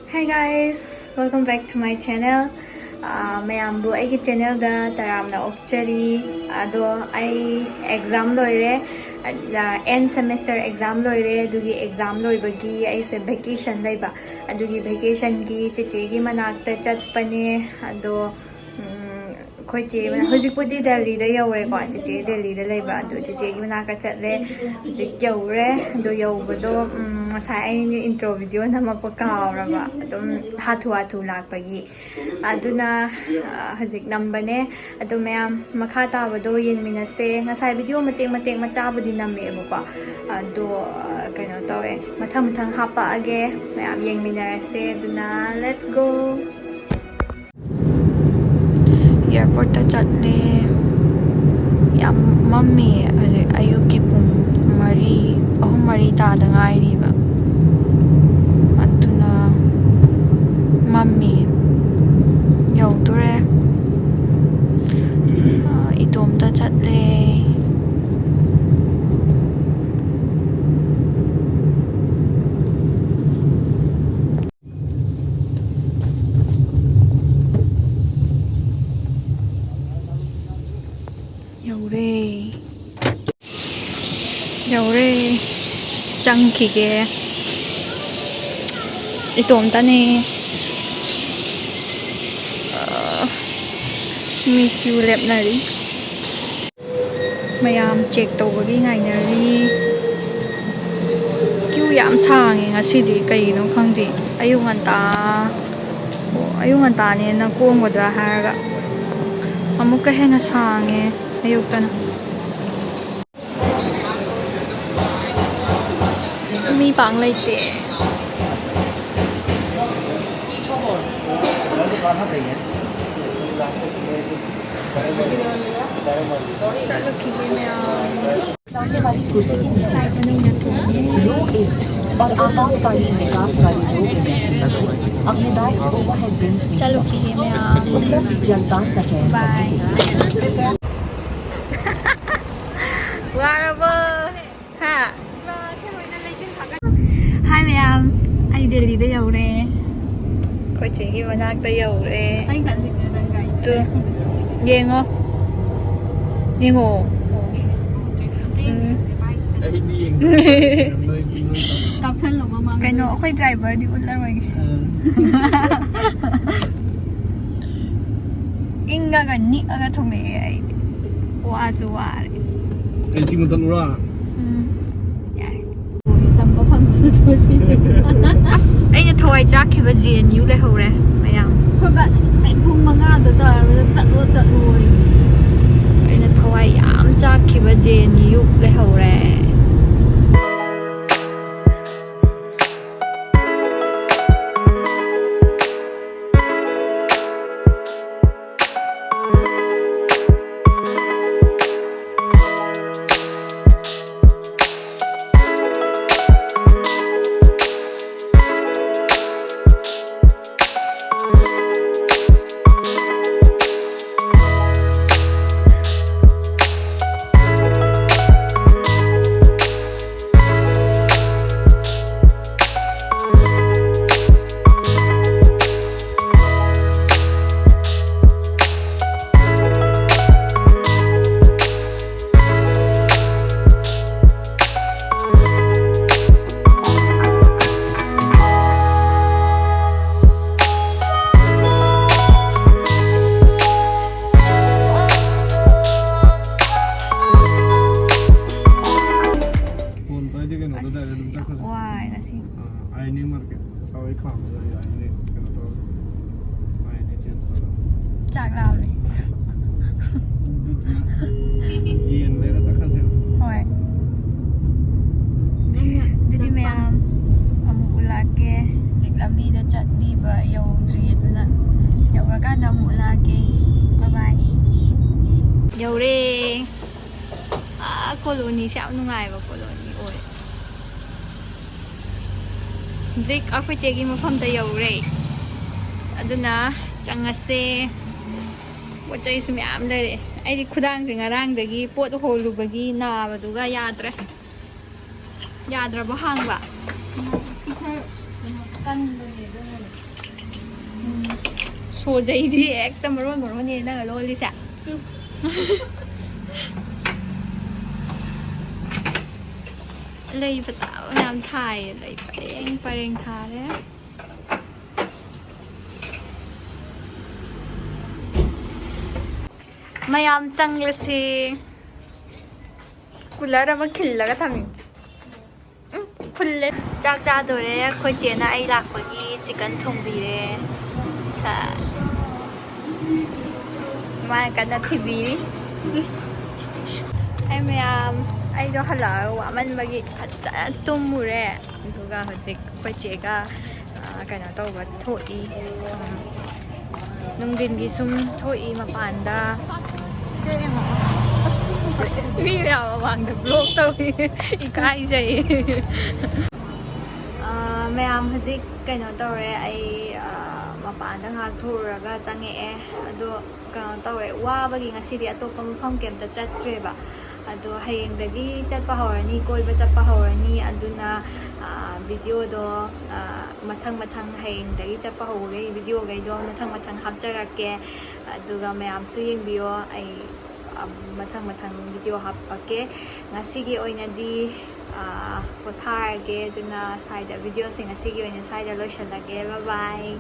Hey guys, welcome back to my channel. mayambu aigi channel da taramna okchari ado ai exam loire end semester exam loire adugi exam loibagi ai se vacation laiba adugi vacation gi cheche gi manakta chatpane ado khoi che hojik pudi Delhi da yaure ko cheche Delhi da laiba ado cheche gi manaka chatle hojik yaure ado yaubo sai intro video namakpa kauraba adum hathu lakpagi aduna hojik nambane ado mayam makha tabado yengminase ngasai video matek machabudi namme ko ado kaino tawe mathang hapa age mayam yengminase aduna let's go airport ta chatle yam mammi ayuki pung mari ta da ngai ri ba atuna mammi yaudure itom ta chatle yaure changkhige itom ta ne mi queue lepnari mayam check tawbagi ngainari queue yam sange ngasidi kaino khangdi ayung anta ne na konggodra haraga amuka hena sange ayuktana mi pang laite चलो ठीक है मैं कुर्सी के नीचे रो 1 और आपातकालीन निकास वाली रो के बीच में अपने बैग्स ओवरहेड बिन्स में चलो ठीक है मैं जलदान का चयन बाय वाराबो हा hi ma'am I Delhi da yaure ko chegi banak ta yaure ai kan tu yengo kaino akhoi driver di ullaroi inga ga ni aga thongne ai wa su wa ai singo tan ura as aina thawai chakhiba JNU le hore mayam khoi ba pung manga da da chatlo aina thawai yam chakhiba JNU le hore chak lao le yen le ra khase hoi didi mayam amu ulake jik lambi da chatli ba yaudri aduna yaurakan amu ulake bye bye yaure colony se am nungai ba colony oi jik akhoi chegi mafam ta yaure aduna changase Wajay sumi am dere. Ay di khudang sing arang dagi pot holu bagi na baduga yadra. Yadra bahang ba. kan 소재이디 액다 머론 얘나 롤리사 lấyภาษาน้ำไทยlấy pareng thà đấy mayam changlase cooler ama khillaga thami fulle chak cha dore khoi chena ai lakpagi chicken thongbire sa ma kana tv ai mayam ai do hala wa man magi acha tumure duga hojik khoi chega kana tawba thoi nungdin gi sum thoi mapandaมีแบบวางกับโลกตัวอีกใกล้ใจแม่พสิกันตัวเรไอมาป่านทั้งหากทูรก็จังเอ๋ดูกันตัวเรว่าบางทีงั้นสิเดียตัวปั๊มพังเกมจะจัดเทรบดูให้ยังเด็กจัดปะหอนี่ก้อยไปจัดปะหอนี่ดูนะวิดีโอดูมาทั้งให้ยังเด็กจัดปะหอไงวิดีโอไงดูมาทั้งฮับจะรักแกดูกันแม่สู้ยังบิวไอmathang video hapake ngasigi oinadi potharge duna side video sing ngasigi oina side lo shalage bye bye